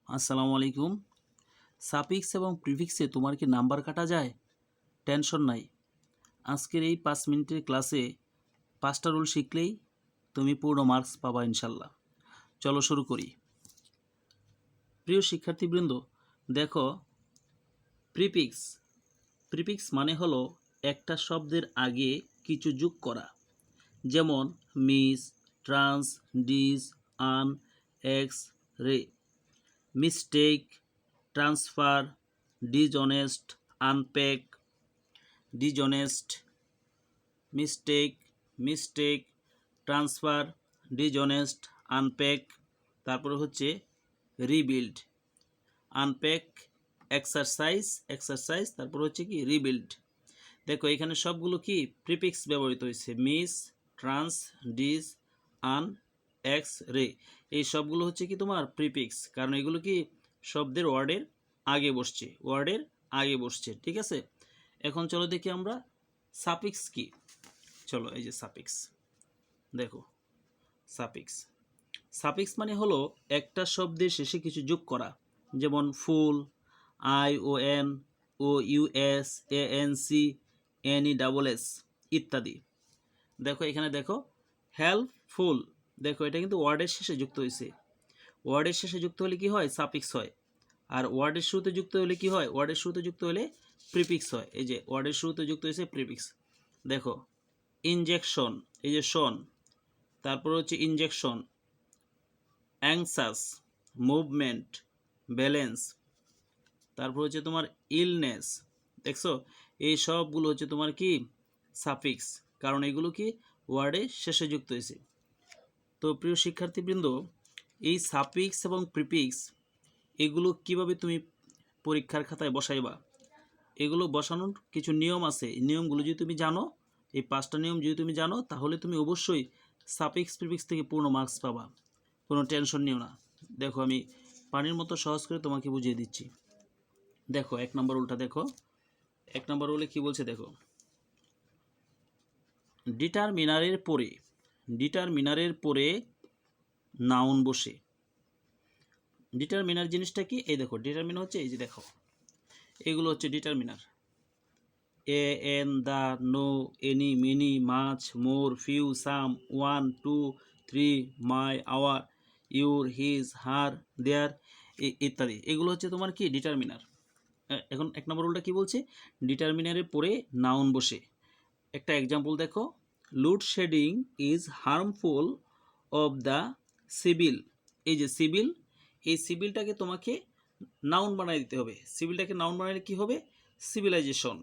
আসসালামু আলাইকুম। সাফিক্স এবং প্রিফিক্সে তোমার কি নাম্বার কাটা যায়? টেনশন নাই। আজকের এই 5 মিনিটের ক্লাসে 5টা রুল শিখলেই তুমি পূর্ণ মার্কস পাবা ইনশাল্লাহ। চলো শুরু করি। প্রিয় শিক্ষার্থীবৃন্দ, দেখো, প্রিফিক্স প্রিফিক্স মানে হলো একটা শব্দের আগে কিছু যোগ করা, যেমন মিস, ট্রান্স, ডিস, আন, এক্স, রে। Mistake, transfer, dishonest, unpack, dishonest, mistake, transfer, dishonest, unpack. তারপরে হচ্ছে রিবিল্ড, আনপ্যাক, এক্সারসাইজ, তারপর হচ্ছে কি রিবিল্ড। দেখো এখানে সবগুলো কি প্রিফিক্স ব্যবহৃত হয়েছে। মিস, ট্রান্স, ডিস, আন, এক্স, রে, এই সবগুলো হচ্ছে কি তোমার প্রিফিক্স, কারণ এগুলো কি শব্দের ওয়ার্ডের আগে বসছে, ঠিক আছে। এখন চলো দেখি আমরা সাফিক্স কি। চলো, এই যে সাফিক্স, দেখো সাফিক্স সাফিক্স মানে হলো একটা শব্দের শেষে কিছু যোগ করা, যেমন ফুল, ION, OUS, ANC, NESS ইত্যাদি। দেখো এখানে দেখো হেল্পফুল, দেখো এটা কিন্তু ওয়ার্ডের শেষে যুক্ত হয়েছে। ওয়ার্ডের শেষে যুক্ত হলে কি হয়? সাফিক্স হয়। আর ওয়ার্ডের শুরুতে যুক্ত হলে কি হয়? ওয়ার্ডের শুরুতে যুক্ত হলে প্রিফিক্স হয়। এই যে ওয়ার্ডের শুরুতে যুক্ত হয়েছে প্রিফিক্স। দেখো ইনজেকশন, এই যে শন, তারপর হচ্ছে ইনজেকশন, অ্যাংসাস, মুভমেন্ট, ব্যালেন্স, তারপর হচ্ছে তোমার ইলনেস। দেখছো এই সবগুলো হচ্ছে তোমার কি সাফিক্স, কারণ এগুলো কি ওয়ার্ডে শেষে যুক্ত হয়েছে। তো প্রিয় শিক্ষার্থীবৃন্দ, এই সাফিক্স এবং প্রিফিক্স এগুলো কিভাবে তুমি পরীক্ষার খাতায় বসাইবা, এগুলো বসানোর কিছু নিয়ম আছে। এই নিয়মগুলো যদি তুমি জানো, এই 5টা নিয়ম যদি তুমি জানো, তাহলে তুমি অবশ্যই সাফিক্স প্রিফিক্স থেকে পূর্ণ মার্কস পাবা। কোনো টেনশন নিও না। দেখো আমি পানির মতো সহজ করে তোমাকে বুঝিয়ে দিচ্ছি। দেখো 1 নম্বর রুলটা দেখো। 1 নম্বর রুলে কি বলছে দেখো, ডিটারমিনারের পরে নাউন বসে। ডিটারমিনার জিনিসটা কি? এই দেখো ডিটারমিনার হচ্ছে, এই যে দেখো এগুলো হচ্ছে determiner. A, an, the, no, any, many, much, more, few, some, 1, 2, 3, my, our, your, his, her, their ইত্যাদি। এগুলো হচ্ছে তোমার কি ডিটারমিনার। এখন 1 নম্বর রুলটা কি বলছে? ডিটারমিনারের পরে নাউন বসে। একটা এক্সাম্পল দেখো, load shedding is harmful of the civil. এই যে সিভিল, এই সিভিলটাকে তোমাকে নাউন বানাই দিতে হবে। সিভিলটাকে নাউন বানাইলে কি হবে? সিভিলাইজেশন।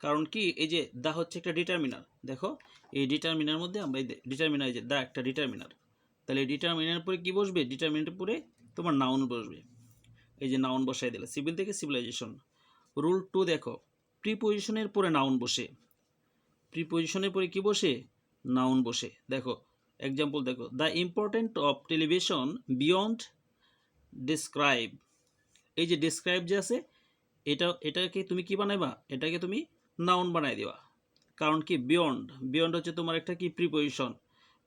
কারণ কি, এই যে দা হচ্ছে একটা ডিটারমিনার। দেখো এই ডিটারমিনার মধ্যে আমরা এই ডিটারমিনার, এই যে দা একটা ডিটারমিনার, তাহলে ডিটারমিনার পরে কি বসবে? ডিটারমিনারের পরে তোমার নাউন বসবে। এই যে নাউন বসাই দিলে, সিভিল থেকে সিভিলাইজেশন। রুল 2 দেখো, প্রিপোজিশনের পরে নাউন বসে। প্রিপোজিশনের পরে কি বসে? নাউন বসে। দেখো এক্সাম্পল দেখো, the important of television beyond describe. এই যে ডিসক্রাইব যে আছে, এটাকে তুমি কি বানাইবা? এটাকে তুমি নাউন বানাই দিবা। কারণ কি, বিয়ন্ড হচ্ছে তোমার একটা কি প্রিপোজিশন।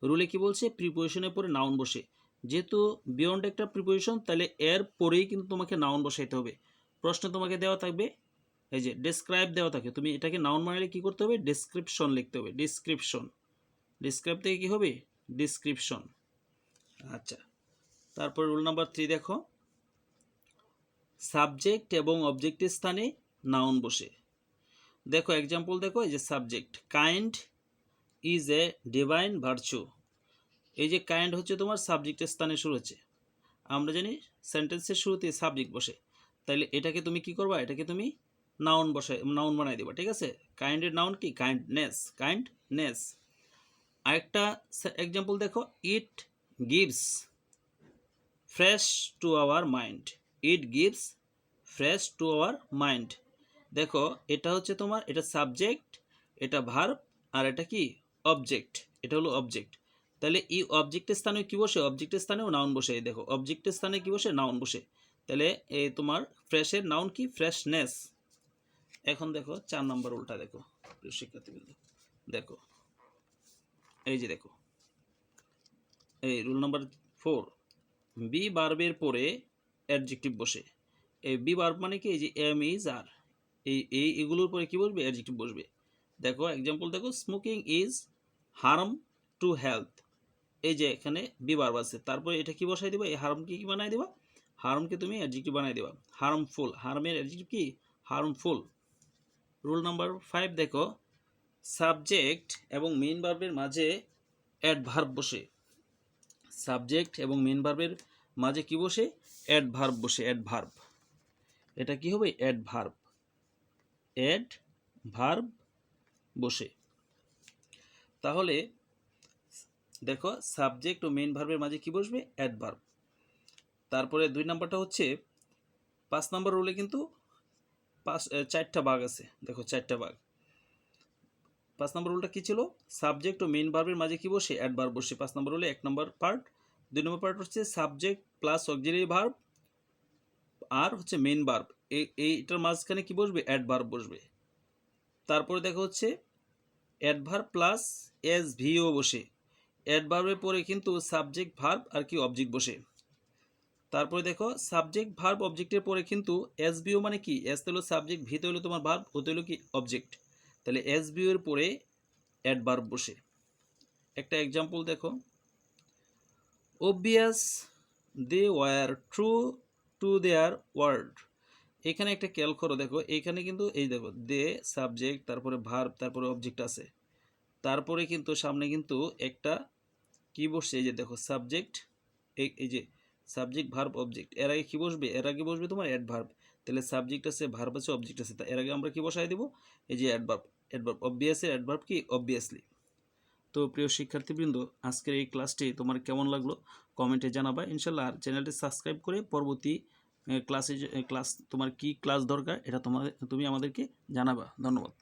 রুলে কি বলছে? প্রিপোজিশনের পরে নাউন বসে। যেহেতু বিয়ন্ড একটা প্রিপোজিশন, তাহলে এর পরেই কিন্তু তোমাকে নাউন বসাইতে হবে। প্রশ্ন তোমাকে দেওয়া থাকবে, এই যে ডেসক্রাইব দেওয়া থাকে, তুমি এটাকে নাউন বানালে কি করতে হবে? ডেসক্রিপশন লিখতে হবে। ডিসক্রাইব থেকে কি হবে? ডিসক্রিপশন। আচ্ছা, তারপর রুল নাম্বার 3 দেখো, সাবজেক্ট এবং অবজেক্টের স্থানে নাউন বসে। দেখো এক্সাম্পল দেখো, এই যে subject, kind is a divine virtue. এই যে কাইন্ড হচ্ছে তোমার সাবজেক্টের স্থানে শুরু হচ্ছে। আমরা জানি সেন্টেন্সের শুরুতে সাবজেক্ট বসে, তাহলে এটাকে তুমি কি করবা? এটাকে তুমি নাউন বানাই দেবা, ঠিক আছে। কাইন্ডের নাউন কি? কাইন্ডনেস। আরেকটা এক্সাম্পল দেখো, it gives fresh to our mind. It gives fresh to our mind. দেখো এটা হচ্ছে তোমার, এটা সাবজেক্ট, এটা ভার্ব, আর এটা কি অবজেক্ট। এটা হলো অবজেক্ট। তাহলে এই অবজেক্টের স্থানে কি বসে? অবজেক্টের স্থানেও নাউন বসে। দেখো অবজেক্টের স্থানে কি বসে? নাউন বসে। তাহলে এই তোমার ফ্রেশের নাউন কি? ফ্রেশনেস। এখন দেখো 4 নম্বর উল্টা দেখো, প্রিয় শিক্ষার্থীবৃন্দ, দেখো এই যে দেখো, এই রুল নাম্বার 4, বি ভার্বের পরে অ্যাডজেক্টিভ বসে। এই বি ভার্ব মানে কি, এই যে এম ইজ আর, এগুলোর পরে কি বসবে, অ্যাডজেক্টিভ বসবে। দেখো এক্সাম্পল দেখো, smoking is harm to health, এই যে এখানে বি ভার্ব আছে, তারপরে এটা কি বসাই দিবা, এই হার্মকে কি বানাই দিবা, হার্মকে তুমি অ্যাডজেক্টিভ বানাই দিবা। হার্মফুল, হার্মের অ্যাডজেক্টিভ কি, হার্মফুল। রুল নাম্বার 5 দেখো, সাবজেক্ট এবং মেইন ভার্বের মাঝে অ্যাডভার্ব বসে। সাবজেক্ট এবং মেইন ভার্বের মাঝে কি বসে, অ্যাডভার্ব বসে, অ্যাডভার্ব। এটা কি হবে, অ্যাডভার্ব, অ্যাডভার্ব বসে। তাহলে দেখো সাবজেক্ট ও মেইন ভার্বের মাঝে কি বসবে, অ্যাডভার্ব। তারপরে 2 নাম্বারটা হচ্ছে, 5 নাম্বার রুলে কিন্তু 4টা ভাগ আছে, দেখো 4টা ভাগ। 5 নম্বর রুলটা কি ছিল, সাবজেক্ট ও মেইন ভার্বের মাঝে কি বসে, অ্যাডভার্ব বসে। 5 নম্বর রুলে 1 নম্বর পার্ট। 2 নম্বর পার্ট হচ্ছে সাবজেক্ট প্লাস অক্সিলারি ভার্ব আর হচ্ছে মেইন ভার্ব, এইটার মাঝখানে কি বসবে, অ্যাডভার্ব বসবে। তারপরে দেখো হচ্ছে অ্যাডভার্ব প্লাস এস ভিও বসে, অ্যাডভার্বের পরে কিন্তু সাবজেক্ট ভার্ব আর কি অবজেক্ট বসে। তারপরে দেখো সাবজেক্ট ভার্ব অবজেক্টের পরে কিন্তু এস বিও মানে কি, এস হলো সাবজেক্ট, ভিতে হলো তোমার ভার্ব, ওতে হলো কি অবজেক্ট, তাহলে এস বিও এর পরে অ্যাডভার্ব বসে। একটা এক্সাম্পল দেখো, obvious they were true to their word, এখানে একটা খেয়াল করো, দেখো এখানে কিন্তু এই দেখো দে সাবজেক্ট, তারপরে ভার্ব, তারপরে অবজেক্ট আছে, তারপরে কিন্তু সামনে কিন্তু একটা কি বসছে, এই যে দেখো সাবজেক্ট, এই যে সাবজেক্ট ভার্ব অবজেক্ট, এর আগে কি বসবে, এর আগে বসবে তোমার অ্যাডভার্ব। তাহলে সাবজেক্ট আছে, ভার্ব আছে, অবজেক্ট আছে, এর আগে আমরা কি বসাই দেবো, এই যে অ্যাডভার্ব। অ্যাডভার্ব অবভিয়াসের অ্যাডভার্ব কি, অবভিয়াসলি। তো প্রিয় শিক্ষার্থীবৃন্দ, আজকের এই ক্লাসটি তোমার কেমন লাগলো কমেন্টে জানাবা ইনশাল্লাহ। আর চ্যানেলটি সাবস্ক্রাইব করে পরবর্তী ক্লাস তোমার কি ক্লাস দরকার এটা তুমি আমাদেরকে জানাবা। ধন্যবাদ।